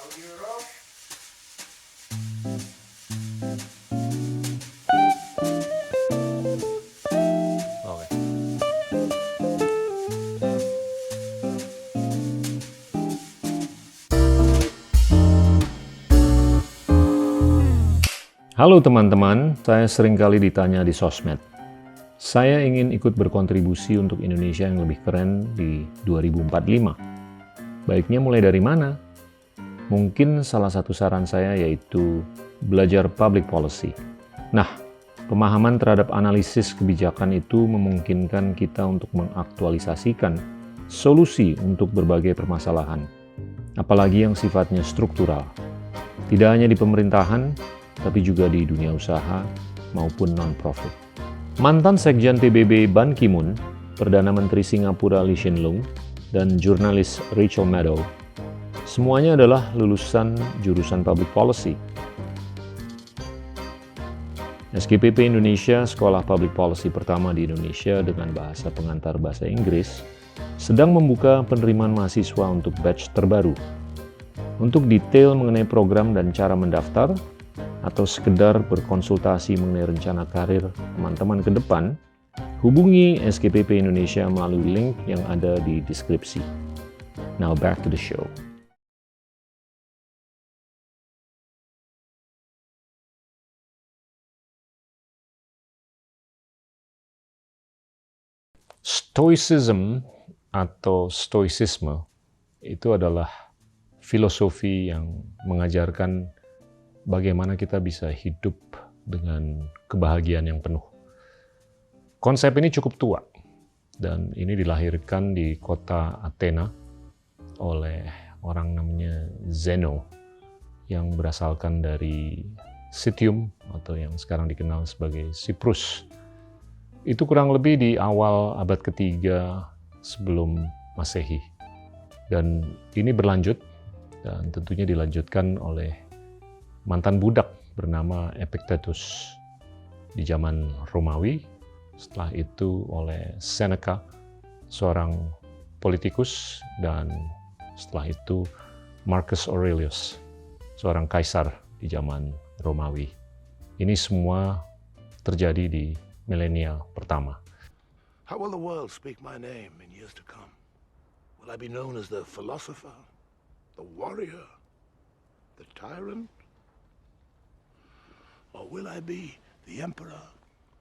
Oke. Halo teman-teman, saya seringkali ditanya di sosmed. Saya ingin ikut berkontribusi untuk Indonesia yang lebih keren di 2045. Baiknya mulai dari mana? Mungkin salah satu saran saya yaitu belajar public policy. Nah, pemahaman terhadap analisis kebijakan itu memungkinkan kita untuk mengaktualisasikan solusi untuk berbagai permasalahan, apalagi yang sifatnya struktural. Tidak hanya di pemerintahan, tapi juga di dunia usaha maupun non-profit. Mantan Sekjen PBB Ban Ki-moon, Perdana Menteri Singapura Lee Hsien Loong, dan jurnalis Rachel Maddow, semuanya adalah lulusan jurusan Public Policy. SKPP Indonesia, sekolah Public Policy pertama di Indonesia dengan bahasa pengantar bahasa Inggris, sedang membuka penerimaan mahasiswa untuk batch terbaru. Untuk detail mengenai program dan cara mendaftar, atau sekedar berkonsultasi mengenai rencana karir teman-teman ke depan, hubungi SKPP Indonesia melalui link yang ada di deskripsi. Now back to the show. Stoicism atau stoicisme itu adalah filosofi yang mengajarkan bagaimana kita bisa hidup dengan kebahagiaan yang penuh. Konsep ini cukup tua, dan ini dilahirkan di kota Athena oleh orang namanya Zeno, yang berasalkan dari Citium, atau yang sekarang dikenal sebagai Siprus. Itu kurang lebih di awal abad ketiga sebelum Masehi. Dan ini berlanjut, dan tentunya dilanjutkan oleh mantan budak bernama Epictetus di zaman Romawi, setelah itu oleh Seneca, seorang politikus, dan setelah itu Marcus Aurelius, seorang kaisar di zaman Romawi. Ini semua terjadi di milenial pertama. How will the world speak my name in years to come? Will I be known as the philosopher, the warrior, the tyrant? Or will I be the emperor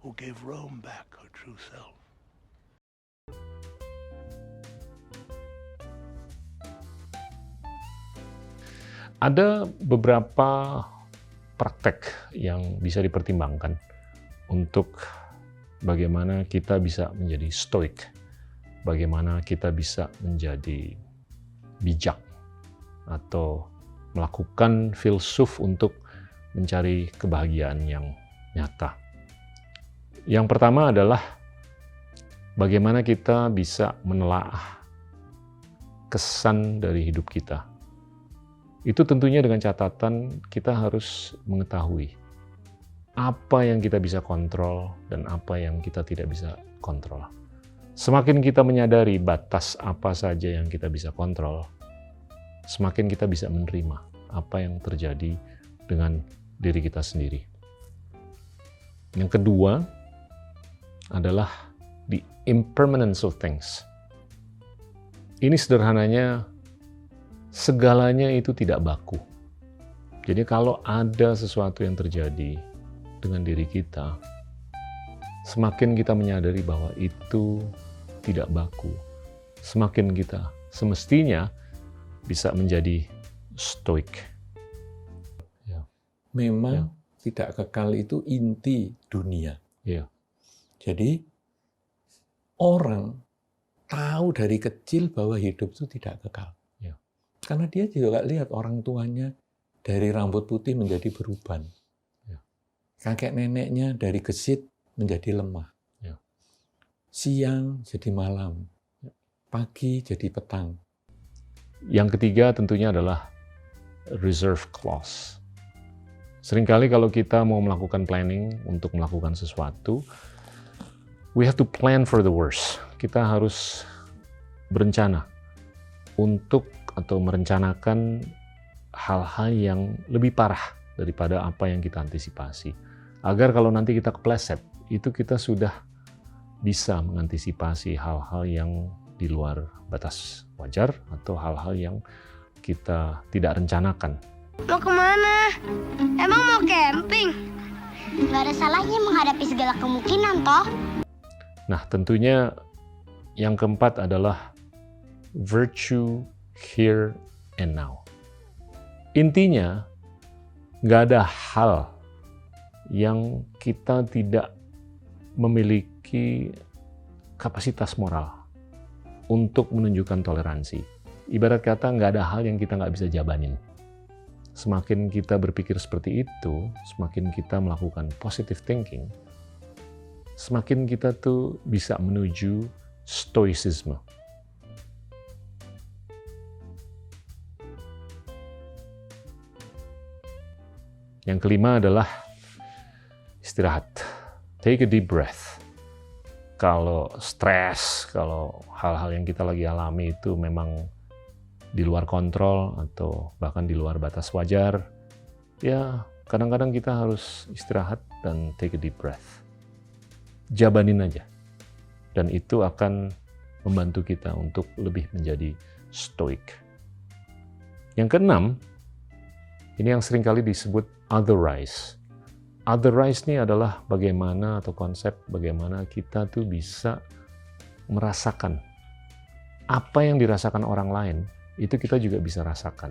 who gave Rome back her true self? Ada beberapa praktek yang bisa dipertimbangkan untuk bagaimana kita bisa menjadi stoik, bagaimana kita bisa menjadi bijak, atau melakukan filsuf untuk mencari kebahagiaan yang nyata. Yang pertama adalah bagaimana kita bisa menelaah kesan dari hidup kita. Itu tentunya dengan catatan kita harus mengetahui apa yang kita bisa kontrol dan apa yang kita tidak bisa kontrol. Semakin kita menyadari batas apa saja yang kita bisa kontrol, semakin kita bisa menerima apa yang terjadi dengan diri kita sendiri. Yang kedua adalah the impermanence of things. Ini sederhananya, segalanya itu tidak baku. Jadi kalau ada sesuatu yang terjadi dengan diri kita, semakin kita menyadari bahwa itu tidak baku, semakin kita semestinya bisa menjadi stoik. Memang tidak kekal itu inti dunia. Ya. Jadi orang tahu dari kecil bahwa hidup itu tidak kekal. Ya. Karena dia juga lihat orang tuanya dari rambut putih menjadi beruban. Ya. Kakek neneknya dari gesit menjadi lemah. Ya. Siang jadi malam. Pagi jadi petang. Yang ketiga tentunya adalah reserve clause. Seringkali kalau kita mau melakukan planning untuk melakukan sesuatu, we have to plan for the worst. Kita harus berencana untuk atau merencanakan hal-hal yang lebih parah daripada apa yang kita antisipasi. Agar kalau nanti kita kepleset, itu kita sudah bisa mengantisipasi hal-hal yang di luar batas wajar atau hal-hal yang kita tidak rencanakan. Mau kemana? Emang mau camping? Gak ada salahnya menghadapi segala kemungkinan, toh. Nah, tentunya yang keempat adalah virtue here and now. Intinya, nggak ada hal yang kita tidak memiliki kapasitas moral untuk menunjukkan toleransi. Ibarat kata, nggak ada hal yang kita nggak bisa jabanin. Semakin kita berpikir seperti itu, semakin kita melakukan positive thinking, semakin kita tuh bisa menuju stoicisme. Yang kelima adalah istirahat. Take a deep breath. Kalau stres, kalau hal-hal yang kita lagi alami itu memang di luar kontrol atau bahkan di luar batas wajar, ya kadang-kadang kita harus istirahat dan take a deep breath. Jabanin aja. Dan itu akan membantu kita untuk lebih menjadi stoik. Yang keenam, ini yang seringkali disebut otherize. Otherize ini adalah bagaimana atau konsep bagaimana kita tuh bisa merasakan apa yang dirasakan orang lain, itu kita juga bisa rasakan.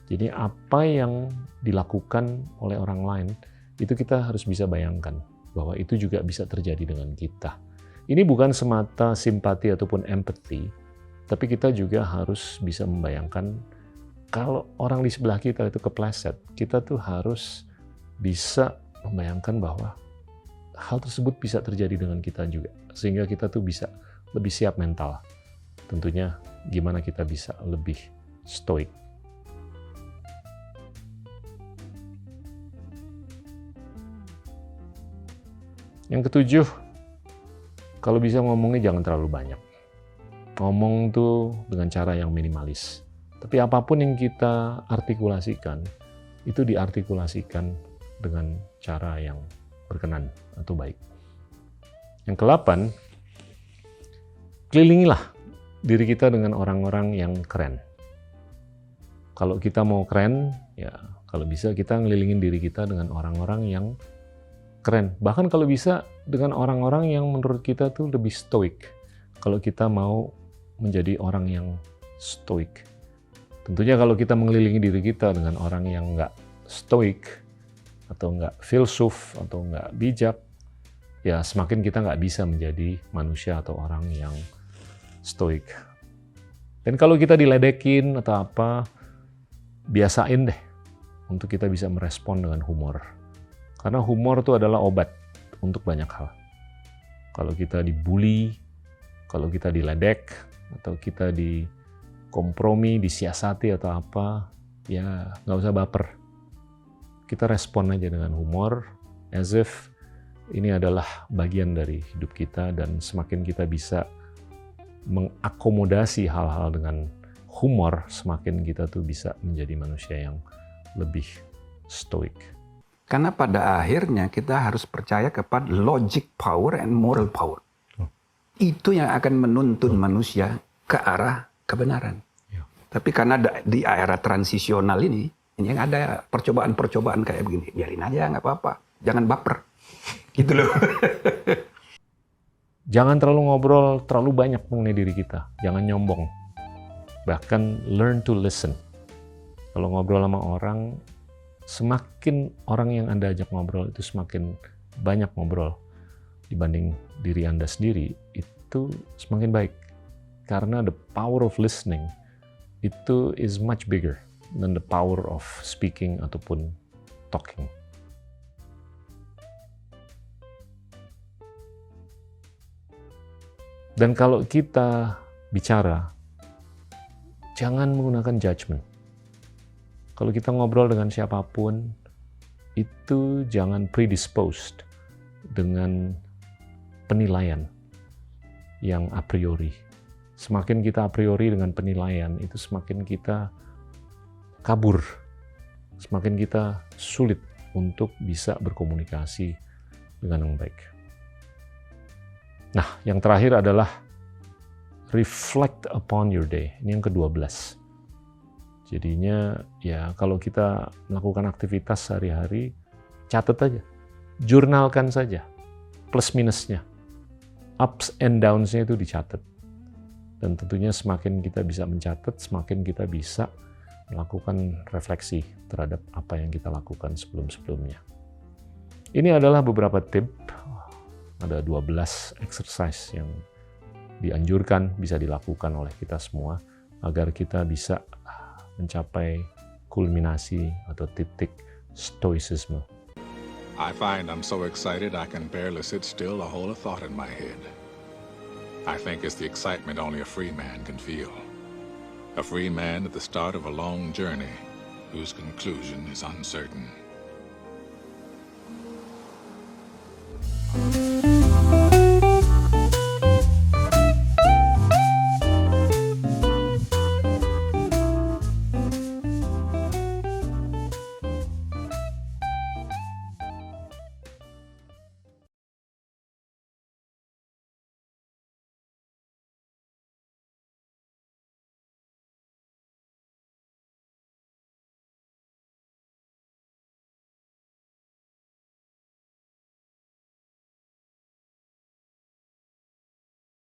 Jadi apa yang dilakukan oleh orang lain, itu kita harus bisa bayangkan bahwa itu juga bisa terjadi dengan kita. Ini bukan semata simpati ataupun empathy, tapi kita juga harus bisa membayangkan kalau orang di sebelah kita itu kepleset, kita tuh harus bisa membayangkan bahwa hal tersebut bisa terjadi dengan kita juga. Sehingga kita tuh bisa lebih siap mental. Tentunya gimana kita bisa lebih stoik. Yang ketujuh, kalau bisa ngomongnya jangan terlalu banyak. Ngomong tuh dengan cara yang minimalis. Tapi apapun yang kita artikulasikan, itu diartikulasikan dengan cara yang berkenan atau baik. Yang ke-8, kelilingilah diri kita dengan orang-orang yang keren. Kalau kita mau keren, ya kalau bisa kita ngelilingin diri kita dengan orang-orang yang keren. Bahkan kalau bisa dengan orang-orang yang menurut kita tuh lebih stoik. Kalau kita mau menjadi orang yang stoik. Tentunya kalau kita mengelilingi diri kita dengan orang yang nggak stoik, atau nggak filsuf, atau nggak bijak, ya semakin kita nggak bisa menjadi manusia atau orang yang stoik. Dan kalau kita diledekin atau apa, biasain deh untuk kita bisa merespon dengan humor. Karena humor itu adalah obat untuk banyak hal. Kalau kita dibully, kalau kita diledek, atau kita dikompromi, disiasati atau apa, ya nggak usah baper. Kita respon aja dengan humor, as if ini adalah bagian dari hidup kita, dan semakin kita bisa mengakomodasi hal-hal dengan humor, semakin kita tuh bisa menjadi manusia yang lebih stoik. Karena pada akhirnya kita harus percaya kepada logic power and moral power. Itu yang akan menuntun manusia ke arah kebenaran. Tapi karena di era transisional ini yang ada percobaan-percobaan kayak begini, biarin aja, nggak apa-apa. Jangan baper. Gitu loh. Jangan terlalu ngobrol terlalu banyak mengenai diri kita. Jangan nyombong. Bahkan learn to listen. Kalau ngobrol sama orang, semakin orang yang Anda ajak ngobrol itu semakin banyak ngobrol dibanding diri Anda sendiri, itu semakin baik. Karena the power of listening itu is much bigger than the power of speaking ataupun talking. Dan kalau kita bicara, jangan menggunakan judgment. Kalau kita ngobrol dengan siapapun, itu jangan predisposed dengan penilaian yang a priori. Semakin kita a priori dengan penilaian, itu semakin kita kabur, semakin kita sulit untuk bisa berkomunikasi dengan yang baik. Nah, yang terakhir adalah reflect upon your day. Ini yang ke-12. Jadinya ya kalau kita melakukan aktivitas sehari-hari, catat aja. Jurnalkan saja. Plus minusnya. Ups and downs-nya itu dicatat. Dan tentunya semakin kita bisa mencatat, semakin kita bisa melakukan refleksi terhadap apa yang kita lakukan sebelum-sebelumnya. Ini adalah beberapa tip. Ada 12 exercise yang dianjurkan bisa dilakukan oleh kita semua agar kita bisa mencapai kulminasi atau titik stoicisme. I find I'm so excited I can barely sit still or hold a thought in my head. I think it's the excitement only a free man can feel. A free man at the start of a long journey whose conclusion is uncertain.